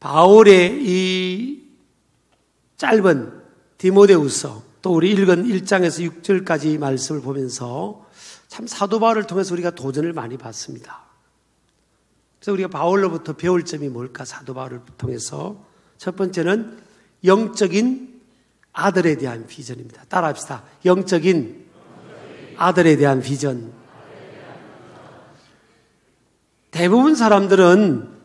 바울의 이 짧은 디모데후서, 또 우리 읽은 1장에서 6절까지 말씀을 보면서 참 사도 바울을 통해서 우리가 도전을 많이 받습니다. 그래서 우리가 바울로부터 배울 점이 뭘까? 사도 바울을 통해서 첫 번째는 영적인 아들에 대한 비전입니다. 따라합시다. 영적인 아들에 대한 비전. 대부분 사람들은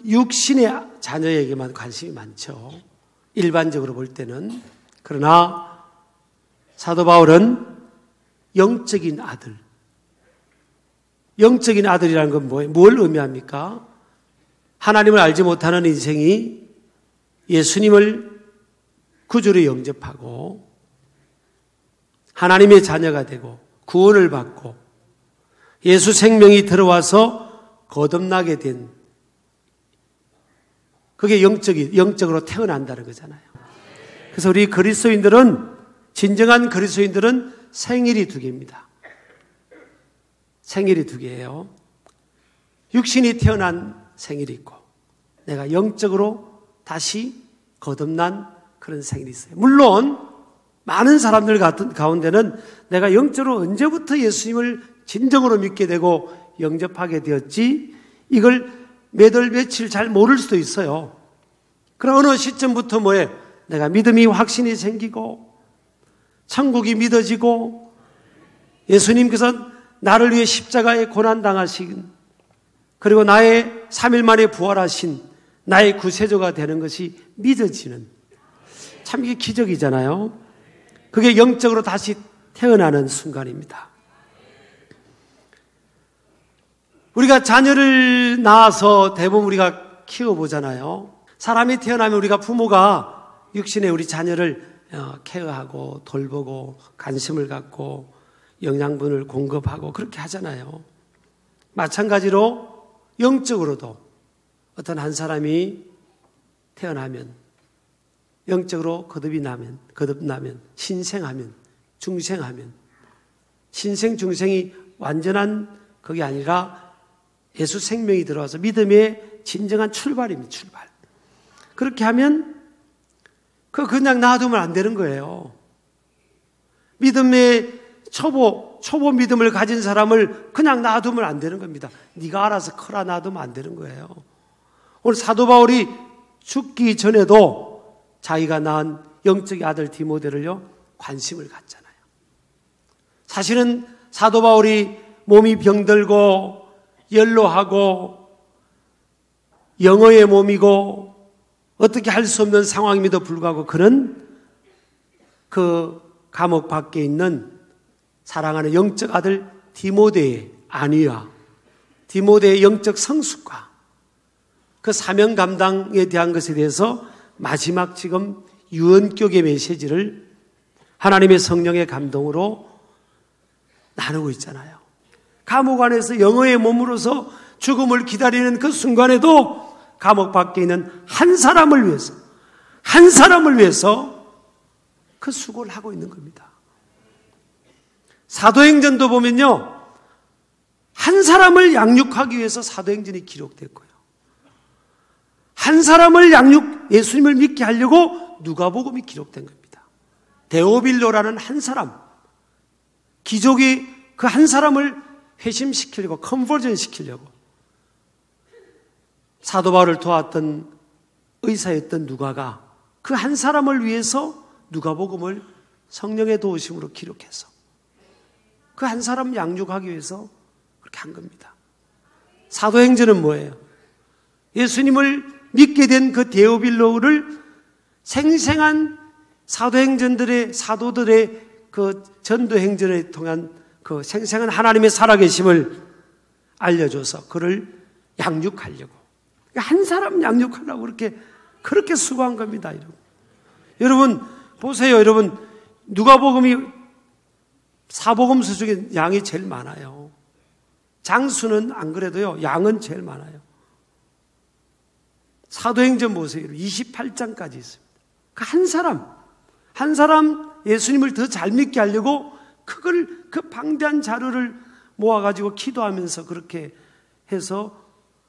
육신의 자녀에게만 관심이 많죠. 일반적으로 볼 때는. 그러나 사도 바울은 영적인 아들. 영적인 아들이라는 건 뭐예요? 뭘 의미합니까? 하나님을 알지 못하는 인생이 예수님을 구주로 영접하고 하나님의 자녀가 되고 구원을 받고 예수 생명이 들어와서 거듭나게 된, 그게 영적으로 태어난다는 거잖아요. 그래서 우리 그리스도인들은, 진정한 그리스도인들은 생일이 두 개입니다. 생일이 두 개예요. 육신이 태어난 생일이 있고 내가 영적으로 다시 거듭난 그런 생일이 있어요. 물론 많은 사람들 가운데는 내가 영적으로 언제부터 예수님을 진정으로 믿게 되고 영접하게 되었지, 이걸 몇 월 며칠 잘 모를 수도 있어요. 그럼 어느 시점부터 뭐예요? 내가 믿음이 확신이 생기고 천국이 믿어지고 예수님께서 나를 위해 십자가에 고난당하신, 그리고 나의 3일 만에 부활하신 나의 구세주가 되는 것이 믿어지는, 참 이게 기적이잖아요. 그게 영적으로 다시 태어나는 순간입니다. 우리가 자녀를 낳아서 대부분 우리가 키워보잖아요. 사람이 태어나면 우리가 부모가 육신에 우리 자녀를 케어하고 돌보고 관심을 갖고 영양분을 공급하고 그렇게 하잖아요. 마찬가지로 영적으로도 어떤 한 사람이 태어나면, 영적으로 거듭나면, 신생하면, 중생하면, 신생, 중생이 완전한 그게 아니라 예수 생명이 들어와서 믿음의 진정한 출발입니다. 출발. 그렇게 하면 그냥 놔두면 안 되는 거예요. 믿음의 초보 믿음을 가진 사람을 그냥 놔두면 안 되는 겁니다. 네가 알아서 커라 놔두면 안 되는 거예요. 오늘 사도 바울이 죽기 전에도 자기가 낳은 영적인 아들 디모데를요 관심을 갖잖아요. 사실은 사도 바울이 몸이 병들고 연로하고 영어의 몸이고 어떻게 할 수 없는 상황임에도 불구하고 그는 그 감옥 밖에 있는 사랑하는 영적 아들 디모데의 안위와 디모데의 영적 성숙과 그 사명 감당에 대한 것에 대해서 마지막 지금 유언격의 메시지를 하나님의 성령의 감동으로 나누고 있잖아요. 감옥 안에서 영어의 몸으로서 죽음을 기다리는 그 순간에도 감옥 밖에 있는 한 사람을 위해서 그 수고를 하고 있는 겁니다. 사도행전도 보면요, 한 사람을 양육하기 위해서 사도행전이 기록됐고요, 한 사람을 예수님을 믿게 하려고 누가복음이 기록된 겁니다. 데오빌로라는 한 사람, 기족이 그 한 사람을 회심시키려고, 컨버전 시키려고 사도 바울을 도왔던 의사였던 누가가 그 한 사람을 위해서 누가복음을 성령의 도우심으로 기록해서 그 한 사람 양육하기 위해서 그렇게 한 겁니다. 사도행전은 뭐예요? 예수님을 믿게 된 그 데오빌로를 생생한 사도들의 그 전도행전에 통한 그 생생한 하나님의 살아계심을 알려줘서 그를 양육하려고, 한 사람 양육하려고 그렇게 수고한 겁니다. 여러분 보세요. 여러분 누가복음이 사복음서 중에 양이 제일 많아요. 장수는 안 그래도요, 양은 제일 많아요. 사도행전 보세요. 28장까지 있습니다. 그 한 사람 예수님을 더 잘 믿게 하려고 그 방대한 자료를 모아가지고 기도하면서 그렇게 해서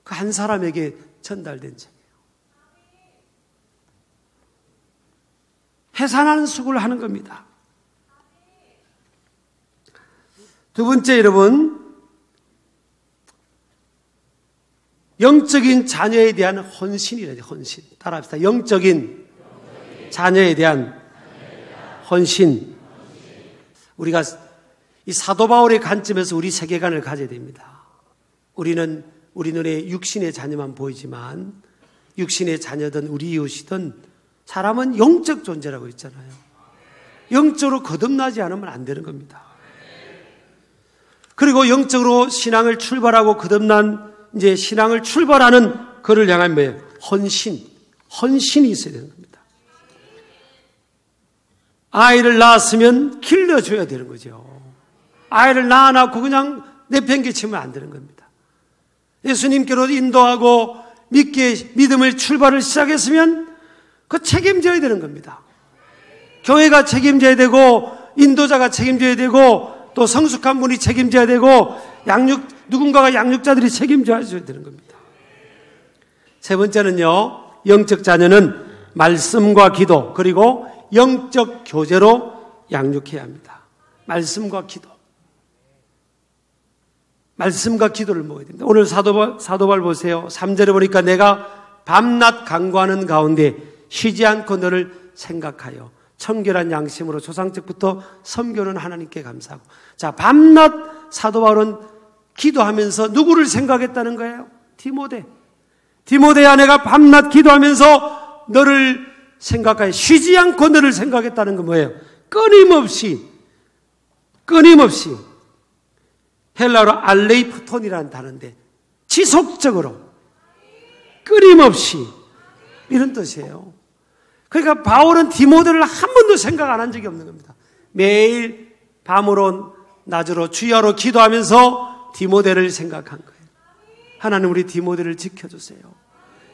그 한 사람에게 전달된 책이에요. 해산하는 수고를 하는 겁니다. 두 번째, 여러분, 영적인 자녀에 대한 헌신이래요. 헌신. 따라합시다. 영적인 자녀에 대한 헌신. 우리가 이 사도 바울의 관점에서 우리 세계관을 가져야 됩니다. 우리는 우리 눈에 육신의 자녀만 보이지만 육신의 자녀든 우리 이웃이든 사람은 영적 존재라고 있잖아요. 영적으로 거듭나지 않으면 안 되는 겁니다. 그리고 영적으로 신앙을 출발하고 거듭난 이제 신앙을 출발하는 그를 향한 뭐예요? 헌신이 있어야 되는 겁니다. 아이를 낳았으면 길러줘야 되는 거죠. 아이를 낳아놓고 그냥 내팽개치면 안 되는 겁니다. 예수님께로 인도하고 믿음을 출발을 시작했으면 그 책임져야 되는 겁니다. 교회가 책임져야 되고 인도자가 책임져야 되고 또 성숙한 분이 책임져야 되고 누군가가 양육자들이 책임져야 되는 겁니다. 세 번째는요, 영적 자녀는 말씀과 기도 그리고 영적 교제로 양육해야 합니다. 말씀과 기도를 먹어야 됩니다. 오늘 사도발 보세요. 3절에 보니까 내가 밤낮 간구하는 가운데 쉬지 않고 너를 생각하여 청결한 양심으로 조상적부터 섬겨는 하나님께 감사하고. 자, 밤낮 사도 바울은 기도하면서 누구를 생각했다는 거예요? 디모데야, 내가 밤낮 기도하면서 너를 생각하여 쉬지 않고 너를 생각했다는 건 뭐예요? 끊임없이 헬라어로 알레이프톤이라는 단어인데 지속적으로 끊임없이 이런 뜻이에요. 그러니까 바울은 디모데를 한 번도 생각 안 한 적이 없는 겁니다. 매일 밤으로 낮으로 주야로 기도하면서 디모데를 생각한 거예요. 하나님 우리 디모데를 지켜주세요.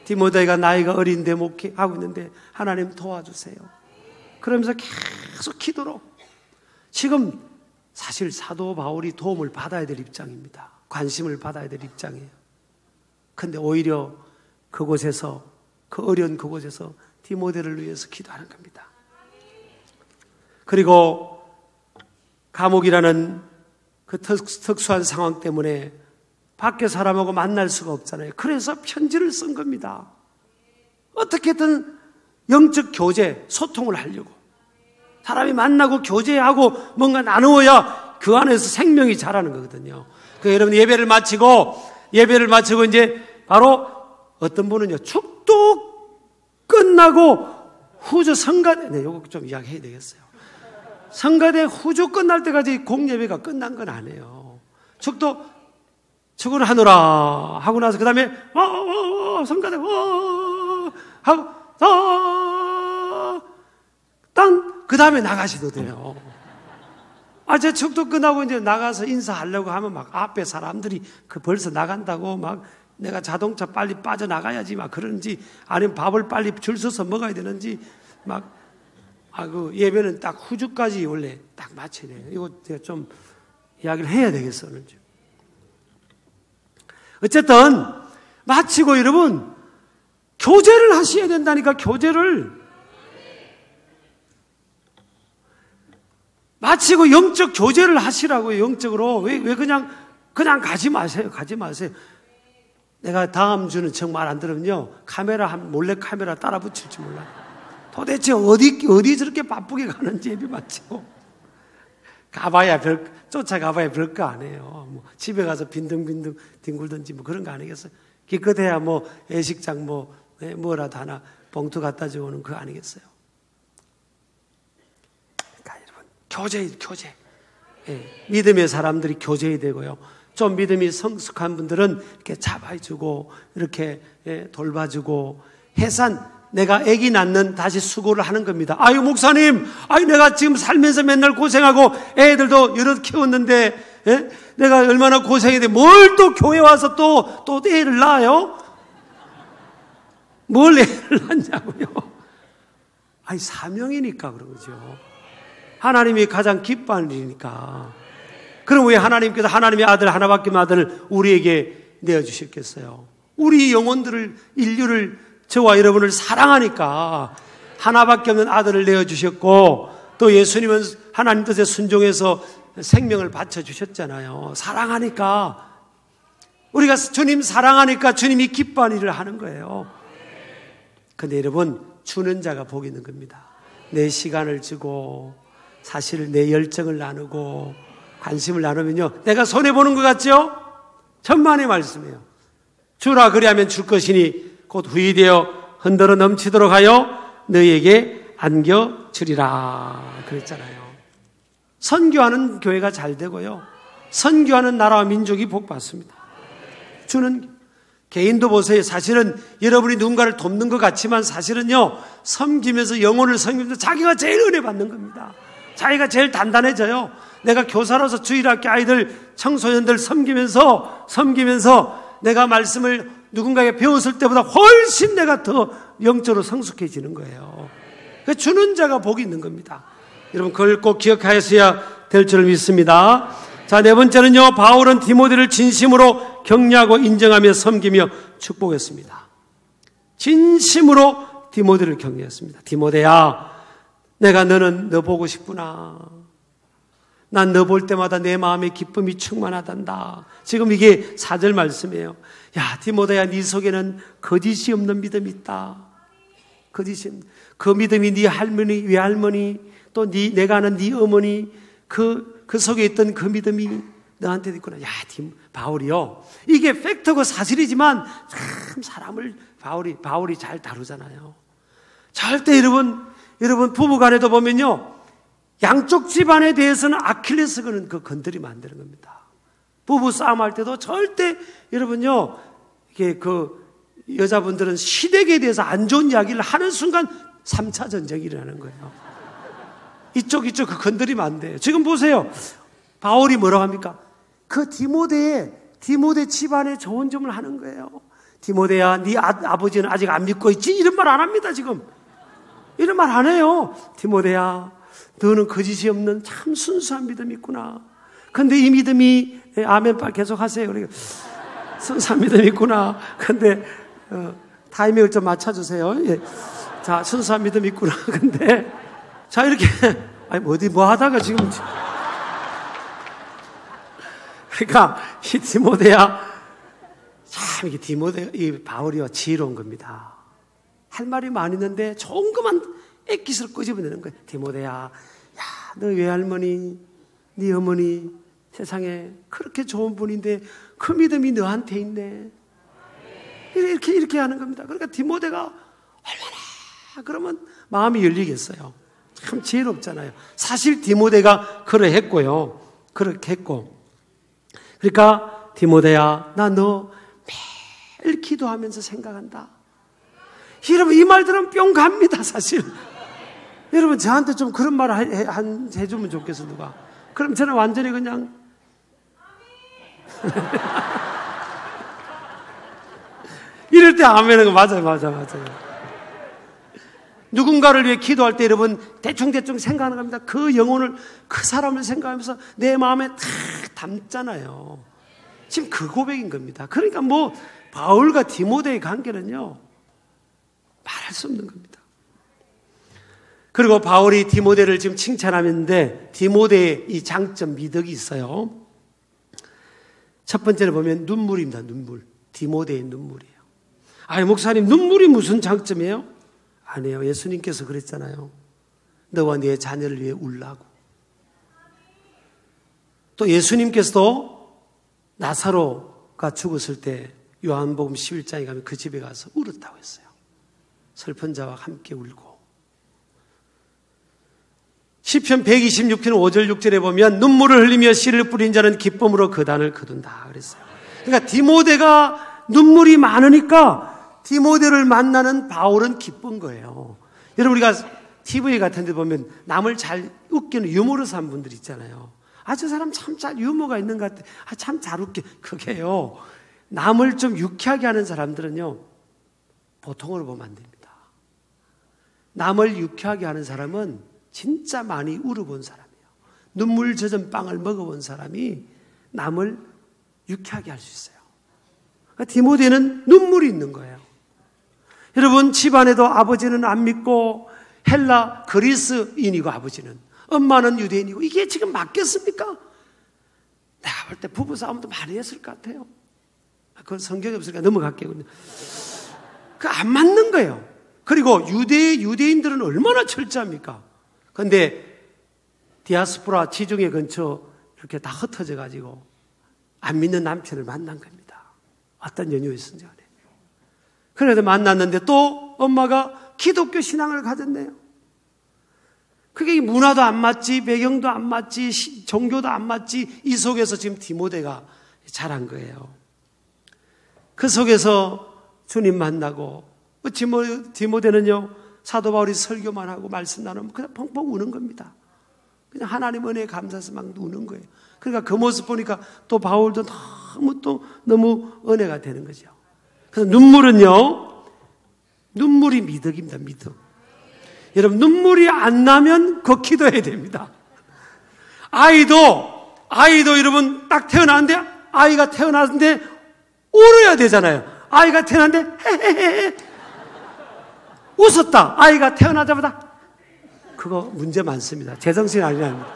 디모데가 나이가 어린데 목회하고 있는데 하나님 도와주세요. 그러면서 계속 기도로. 지금 사실 사도 바울이 도움을 받아야 될 입장입니다. 관심을 받아야 될 입장이에요. 근데 오히려 그곳에서, 그 어려운 그곳에서 디모데를 위해서 기도하는 겁니다. 그리고 감옥이라는 그 특수한 상황 때문에 밖에 사람하고 만날 수가 없잖아요. 그래서 편지를 쓴 겁니다. 어떻게든 영적 교제, 소통을 하려고. 사람이 만나고 교제하고 뭔가 나누어야 그 안에서 생명이 자라는 거거든요. 그 여러분 예배를 마치고 이제 바로 어떤 분은요, 축도 끝나고 후주 성가대, 요거 좀 이야기해야 되겠어요. 성가대 후주 끝날 때까지 공예배가 끝난 건 아니에요. 축을 하노라 하고 나서 그 다음에 성가대 하고 그 다음에 나가셔도 돼요. 제 축도 끝나고 이제 나가서 인사하려고 하면 막 앞에 사람들이 벌써 나간다고 막 내가 자동차 빨리 빠져나가야지 막 그런지 아니면 밥을 빨리 줄 서서 먹어야 되는지 그 예배는 딱 후주까지 원래 딱 마쳐야 돼요. 이거 제가 좀 이야기를 해야 되겠어. 어쨌든 마치고 여러분 교제를 하셔야 된다니까. 교제를 마치고 영적 교제를 하시라고요. 영적으로. 왜 그냥 가지 마세요. 내가 다음 주는 정말 안 들으면요, 몰래 카메라 따라 붙일지 몰라요. 도대체 어디 저렇게 바쁘게 가는지 예배 마치고 쫓아가봐야 별거 아니에요. 뭐 집에 가서 빈둥빈둥 뒹굴든지 뭐 그런 거 아니겠어요? 기껏해야 애식장 뭐라도 하나 봉투 갖다 주고는 그거 아니겠어요? 그러니까 여러분 교제. 믿음의 사람들이 교제해야 되고요. 좀 믿음이 성숙한 분들은 이렇게 잡아주고 이렇게 돌봐주고 내가 아기 낳는 다시 수고를 하는 겁니다. 목사님, 내가 지금 살면서 맨날 고생하고 애들도 여럿 키웠는데 내가 얼마나 고생해야 돼. 뭘 또 교회 와서 또 애를 낳아요? 뭘 애를 낳냐고요? 아니, 사명이니까 그런 거죠. 하나님이 가장 기뻐하는 일이니까. 그럼 왜 하나님께서 하나님의 아들, 하나밖에 없는 아들을 우리에게 내어주셨겠어요? 우리 영혼들을, 인류를, 저와 여러분을 사랑하니까 하나밖에 없는 아들을 내어주셨고, 또 예수님은 하나님 뜻에 순종해서 생명을 바쳐주셨잖아요. 사랑하니까. 우리가 주님 사랑하니까 주님이 기뻐하는 일을 하는 거예요. 근데 여러분, 주는 자가 복이 있는 겁니다. 내 시간을 주고, 사실 내 열정을 나누고, 관심을 나누면요, 내가 손해보는 것 같죠? 천만의 말씀이에요. 주라 그리하면 줄 것이니 곧 후이 되어 흔들어 넘치도록 하여 너희에게 안겨주리라 그랬잖아요. 선교하는 교회가 잘 되고요, 선교하는 나라와 민족이 복받습니다. 주는 개인도 보세요. 사실은 여러분이 누군가를 돕는 것 같지만 사실은요, 섬기면서, 영혼을 섬기면서 자기가 제일 은혜 받는 겁니다. 자기가 제일 단단해져요. 내가 교사로서 주일학교 아이들, 청소년들 섬기면서 내가 말씀을 누군가에게 배웠을 때보다 훨씬 내가 더 영적으로 성숙해지는 거예요. 주는 자가 복이 있는 겁니다. 여러분, 그걸 꼭 기억하셔야 될 줄 믿습니다. 자, 네 번째는요, 바울은 디모데를 진심으로 격려하고 인정하며 섬기며 축복했습니다. 진심으로 디모데를 격려했습니다. 디모데야, 내가 너는 너 보고 싶구나. 난 너 볼 때마다 내 마음에 기쁨이 충만하단다. 지금 이게 4절 말씀이에요. 야, 디모데야, 네 속에는 거짓이 없는 믿음이 있다. 거짓이, 그 믿음이 네 할머니, 외할머니, 또 내가 아는 네 어머니, 그 속에 있던 그 믿음이 너한테도 있구나. 야, 바울이요, 이게 팩트고 사실이지만 참 사람을 바울이 잘 다루잖아요. 절대 여러분 부부간에도 보면요, 양쪽 집안에 대해서는 아킬레스건은 건드리면 안 되는 겁니다. 부부 싸움할 때도 절대 여러분요, 이게 여자분들은 시댁에 대해서 안 좋은 이야기를 하는 순간 3차 전쟁이 일어나는 거예요. 이쪽 건드리면 안 돼요. 지금 보세요. 바울이 뭐라고 합니까? 그 디모데 집안에 좋은 점을 하는 거예요. 디모데야, 네 아버지는 아직 안 믿고 있지? 이런 말 안 합니다, 지금. 이런 말 안 해요. 디모데야, 너는 거짓이 없는 참 순수한 믿음이 있구나. 근데 이 믿음이, 아멘, 계속 하세요. 그러니까 순수한 믿음이 있구나. 근데, 타이밍을 좀 맞춰주세요. 예. 자, 순수한 믿음이 있구나. 근데, 자, 이렇게, 아니, 뭐 하다가 지금. 그러니까, 이 디모데야, 참, 이 바울이와 지혜로운 겁니다. 할 말이 많이 있는데, 좋은 것만 액기스를 끄집어내는 거예요. 디모데야, 야, 너 외할머니, 네 어머니, 세상에 그렇게 좋은 분인데, 그 믿음이 너한테 있네. 이렇게 하는 겁니다. 그러니까 디모데가 얼마나, 그러면 마음이 열리겠어요. 참 지혜롭잖아요. 사실 디모데가 그러했고요. 그렇게 했고. 그러니까 디모데야, 나 너 매일 기도하면서 생각한다. 여러분, 이 말 들으면 뿅 갑니다, 사실. 여러분, 저한테 좀 그런 말을 해주면 좋겠어, 누가. 그럼 저는 완전히 그냥. 이럴 때 아멘은 거 맞아요. 누군가를 위해 기도할 때 여러분 대충 생각하는 겁니다. 그 영혼을, 그 사람을 생각하면서 내 마음에 다 담잖아요. 지금 그 고백인 겁니다. 그러니까 뭐 바울과 디모데의 관계는요, 말할 수 없는 겁니다. 그리고 바울이 디모데를 지금 칭찬하는데 디모데의 이 장점, 미덕이 있어요. 첫 번째로 보면 눈물입니다. 눈물. 디모데의 눈물이에요. 아니, 목사님, 눈물이 무슨 장점이에요? 아니에요. 예수님께서 그랬잖아요. 너와 네 자녀를 위해 울라고. 또 예수님께서도 나사로가 죽었을 때 요한복음 11장에 가면 그 집에 가서 울었다고 했어요. 슬픈 자와 함께 울고. 시편 126편 5절 6절에 보면 눈물을 흘리며 씨를 뿌린 자는 기쁨으로 그 단을 거둔다 그랬어요. 그러니까 디모데가 눈물이 많으니까 디모데를 만나는 바울은 기쁜 거예요. 여러분, 우리가 TV 같은 데 보면 남을 잘 웃기는 유머러스한 분들 있잖아요. 아, 저 사람 참 잘 유머가 있는 것 같아. 아, 참 잘 웃겨. 그게요, 남을 좀 유쾌하게 하는 사람들은요, 보통으로 보면 안 됩니다. 남을 유쾌하게 하는 사람은 진짜 많이 울어본 사람이에요. 눈물 젖은 빵을 먹어본 사람이 남을 유쾌하게 할 수 있어요. 그러니까 디모데는 눈물이 있는 거예요. 여러분, 집안에도 아버지는 안 믿고 헬라 그리스인이고 아버지는, 엄마는 유대인이고, 이게 지금 맞겠습니까? 내가 볼 때 부부싸움도 많이 했을 것 같아요. 그건 성경이 없으니까 넘어갈게요. 그 안 맞는 거예요. 그리고 유대인들은 얼마나 철저합니까? 그런데 디아스포라 지중해 근처 이렇게 다 흩어져 가지고 안 믿는 남편을 만난 겁니다. 어떤 연유가 있었는지 간에. 그래서 만났는데 또 엄마가 기독교 신앙을 가졌네요. 그게 문화도 안 맞지, 배경도 안 맞지, 종교도 안 맞지, 이 속에서 지금 디모데가 자란 거예요. 그 속에서 주님 만나고, 디모데는요, 사도 바울이 설교만 하고 말씀 나누면 그냥 펑펑 우는 겁니다. 그냥 하나님 은혜에 감사해서 막 우는 거예요. 그러니까 그 모습 보니까 또 바울도 너무 은혜가 되는 거죠. 그래서 눈물이 미덕입니다, 미덕. 여러분, 눈물이 안 나면 그 기도해야 됩니다. 아이도 여러분 딱 태어났는데, 아이가 태어났는데 울어야 되잖아요. 아이가 태어났는데 헤헤헤 웃었다. 아이가 태어나자마자 그거 문제 많습니다. 제정신이 아니랍니다.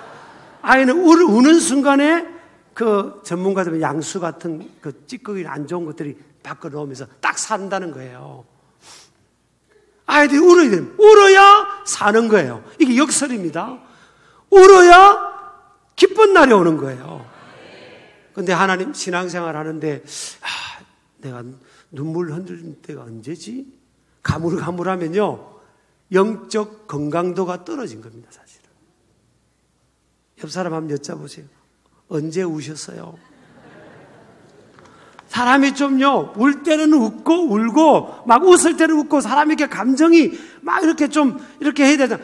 아이는 우는 순간에 그 전문가들은 양수 같은 그 찌꺼기 안 좋은 것들이 밖으로 나오면서 딱 산다는 거예요. 아이들이 울어야 사는 거예요. 이게 역설입니다. 울어야 기쁜 날이 오는 거예요. 그런데 하나님 신앙생활 하는데 내가 눈물 흔들릴 때가 언제지? 가물가물하면요, 영적 건강도가 떨어진 겁니다, 사실은. 옆 사람 한번 여쭤보세요. 언제 우셨어요? 사람이 좀요, 울 때는 웃고, 울고, 막 웃을 때는 웃고, 사람이 이렇게 감정이 막 이렇게 좀, 이렇게 해야 되잖아.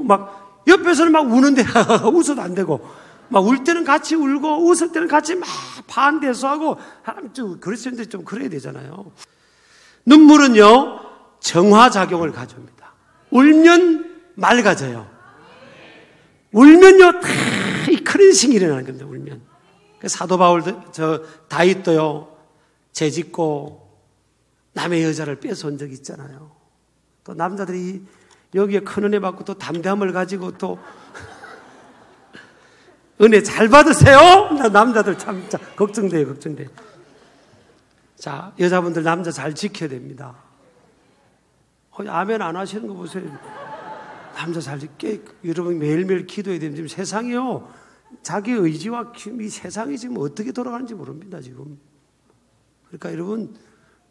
막, 옆에서는 막 우는데, 웃어도 안 되고, 막 울 때는 같이 울고, 웃을 때는 같이 막 반대서 하고, 사람이 좀, 그리스도인들이 좀 그래야 되잖아요. 눈물은요, 정화작용을 가져옵니다. 울면 맑아져요. 울면요, 다 이 클렌싱이 일어나는 겁니다, 울면. 사도 바울도, 다윗도요, 죄짓고 남의 여자를 뺏어온 적이 있잖아요. 또 남자들이 여기에 큰 은혜 받고 또 담대함을 가지고 또 은혜 잘 받으세요? 남자들 참 걱정돼요. 자, 여자분들 남자 잘 지켜야 됩니다. 아멘 안 하시는 거 보세요. 남자 잘 여러분 매일매일 기도해야 됩니다. 지금 세상이요, 자기 의지와 이 세상이 지금 어떻게 돌아가는지 모릅니다, 지금. 그러니까 여러분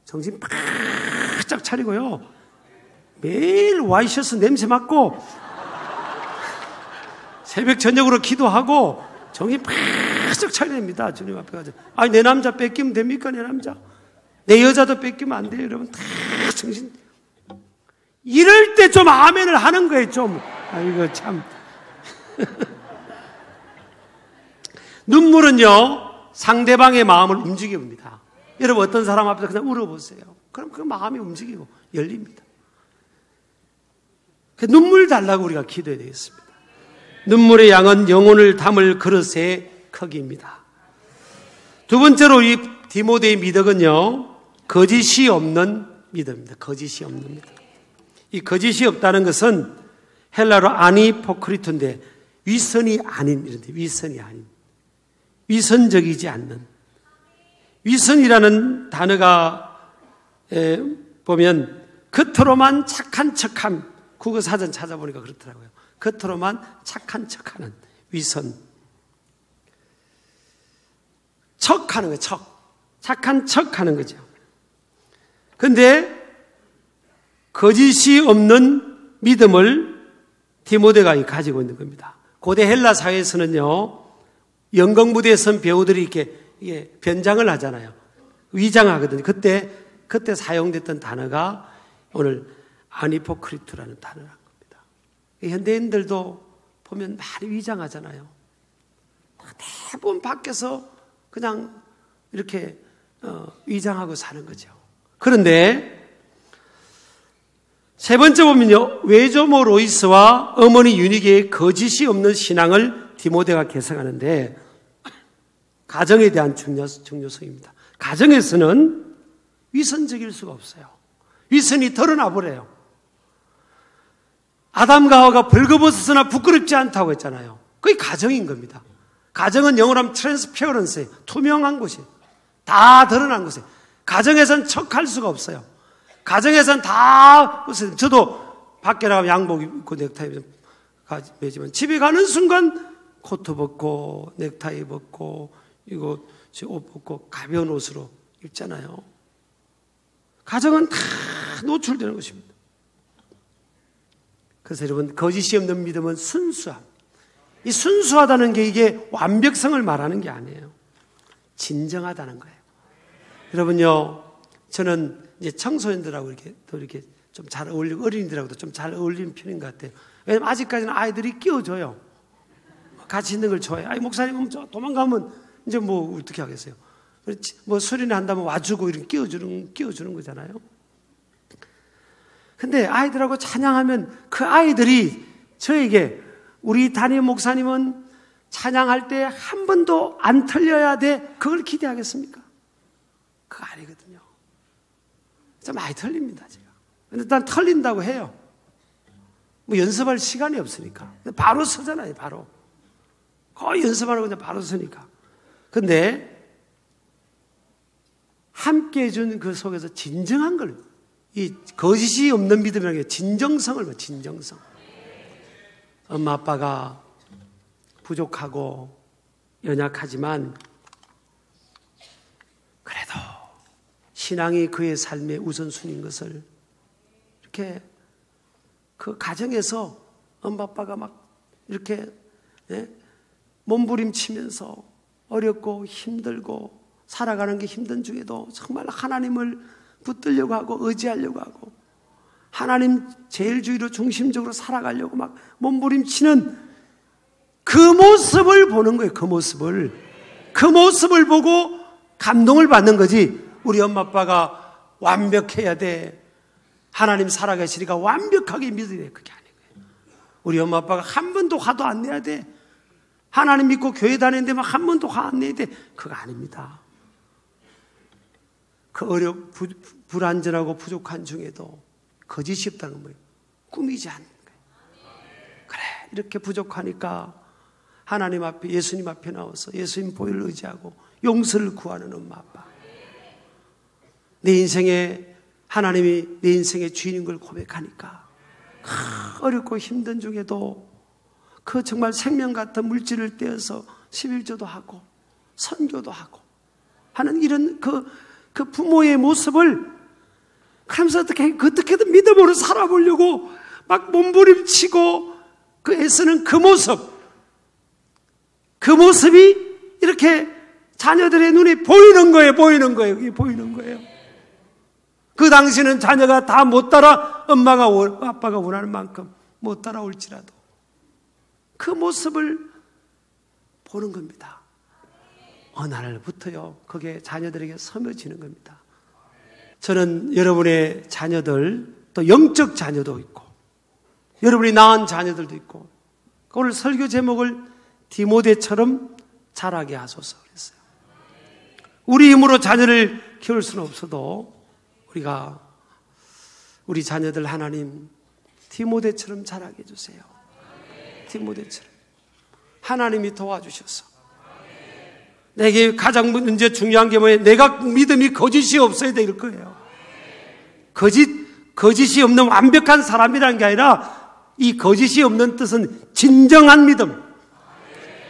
정신 바짝 차리고요, 매일 와이셔츠 냄새 맡고 새벽 저녁으로 기도하고 정신 바짝 차려야 됩니다. 주님 앞에 가서. 아니, 내 남자 뺏기면 됩니까? 내 남자, 내 여자도 뺏기면 안 돼요. 여러분 다 정신. 이럴 때 좀 아멘을 하는 거예요, 좀. 아이고 참. 눈물은요, 상대방의 마음을 움직여 봅니다. 여러분 어떤 사람 앞에서 그냥 울어보세요. 그럼 그 마음이 움직이고 열립니다. 눈물 달라고 우리가 기도해야 되겠습니다. 눈물의 양은 영혼을 담을 그릇의 크기입니다. 두 번째로 이 디모데의 미덕은요, 거짓이 없는 믿음입니다. 거짓이 없는 믿음. 이 거짓이 없다는 것은 헬라로 아니포크리토인데 위선이 아닌, 이런데 위선이 아닌, 위선적이지 않는. 위선이라는 단어가 보면 겉으로만 착한 척함, 국어사전 찾아보니까 그렇더라고요. 겉으로만 착한 척하는 위선. 척하는 거예요, 착한 척하는 거죠. 그런데 거짓이 없는 믿음을 디모데가 가지고 있는 겁니다. 고대 헬라 사회에서는요, 연극무대에 선 배우들이 이게 변장을 하잖아요. 위장하거든요. 그때 사용됐던 단어가 오늘 아니포크리트라는 단어라는 겁니다. 현대인들도 보면 많이 위장하잖아요. 대부분 밖에서 그냥 이렇게 위장하고 사는 거죠. 그런데 세 번째 보면요, 외조모 로이스와 어머니 유니게의 거짓이 없는 신앙을 디모데가 개성하는데, 가정에 대한 중요성입니다. 가정에서는 위선적일 수가 없어요. 위선이 드러나 버려요. 아담과 하와가 벌거벗었으나 부끄럽지 않다고 했잖아요. 그게 가정인 겁니다. 가정은 영어로 하면 트랜스페어런스예요. 투명한 곳이에요. 다 드러난 곳이에요. 가정에서는 척할 수가 없어요. 가정에서는 다, 저도 밖에 나가면 양복 입고 넥타이 매지만 집에 가는 순간 코트 벗고 넥타이 벗고 이거 옷 벗고 가벼운 옷으로 입잖아요. 가정은 다 노출되는 것입니다. 그래서 여러분, 거짓이 없는 믿음은 순수함. 이 순수하다는 게 이게 완벽성을 말하는 게 아니에요. 진정하다는 거예요. 여러분요, 저는 이제 청소년들하고 이렇게 또 이렇게 좀 잘 어울리고 어린이들하고도 좀 잘 어울리는 편인 것 같아요. 왜냐면 아직까지는 아이들이 끼워줘요. 같이 있는 걸 좋아해요. 아이, 목사님 도망가면 이제 뭐 어떻게 하겠어요? 뭐 소리나 한다면 와주고 이렇게 끼워주는 거잖아요. 근데 아이들하고 찬양하면 그 아이들이 저에게, 우리 담임 목사님은 찬양할 때 한 번도 안 틀려야 돼, 그걸 기대하겠습니까? 그거 아니거든요. 좀 많이 틀립니다, 제가. 근데 일단 틀린다고 해요. 뭐 연습할 시간이 없으니까. 바로 서잖아요, 바로. 거의 연습하라고 그냥 바로 서니까. 근데 함께 해준 그 속에서 진정한 걸, 이 거짓이 없는 믿음이라는 게 진정성을 봐, 진정성. 엄마 아빠가 부족하고 연약하지만 그래도 신앙이 그의 삶의 우선순위인 것을 이렇게 그 가정에서 엄마 아빠가 막 이렇게 몸부림치면서 어렵고 힘들고 살아가는 게 힘든 중에도 정말 하나님을 붙들려고 하고 의지하려고 하고 하나님 제일주의로 중심적으로 살아가려고 막 몸부림치는 그 모습을 보는 거예요. 그 모습을 보고 감동을 받는 거지. 우리 엄마 아빠가 완벽해야 돼, 하나님 살아계시니까 완벽하게 믿어야 돼, 그게 아니에요. 우리 엄마 아빠가 한 번도 화도 안 내야 돼, 하나님 믿고 교회 다니는데 막 한 번도 화 안 내야 돼, 그거 아닙니다. 그 불완전하고 부족한 중에도 거짓이 없다는 거예요. 꾸미지 않는 거예요. 그래, 이렇게 부족하니까 하나님 앞에, 예수님 앞에 나와서 예수님 보혈을 의지하고 용서를 구하는 엄마 아빠. 내 인생에 하나님이 내 인생의 주인인 걸 고백하니까 어렵고 힘든 중에도 그 정말 생명 같은 물질을 떼어서 11조도 하고 선교도 하고 하는 이런 그 부모의 모습을, 그러면서 어떻게든 믿음으로 살아보려고 막 몸부림치고 그 애쓰는 그 모습이 이렇게 자녀들의 눈에 보이는 거예요. 이게 보이는 거예요. 그 당시는 자녀가 다 못 따라, 아빠가 원하는 만큼 못 따라올지라도 그 모습을 보는 겁니다. 어느 날부터요, 그게 자녀들에게 스며지는 겁니다. 저는 여러분의 자녀들, 또 영적 자녀도 있고 여러분이 낳은 자녀들도 있고, 오늘 설교 제목을 디모데처럼 자라게 하소서 그랬어요. 우리 힘으로 자녀를 키울 수는 없어도 우리 자녀들 하나님 디모데처럼 자라게 해주세요. 디모데처럼 하나님이 도와주셔서, 내게 가장 문제 중요한 게 뭐예요? 내가 믿음이 거짓이 없어야 될 거예요. 거짓이 없는 완벽한 사람이라는 게 아니라, 이 거짓이 없는 뜻은 진정한 믿음.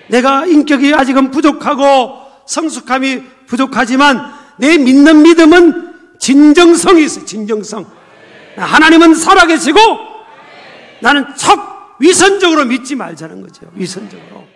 내가 인격이 아직은 부족하고 성숙함이 부족하지만 내 믿는 믿음은 진정성이 있어요. 진정성. 하나님은 살아계시고 나는 위선적으로 믿지 말자는 거죠. 위선적으로.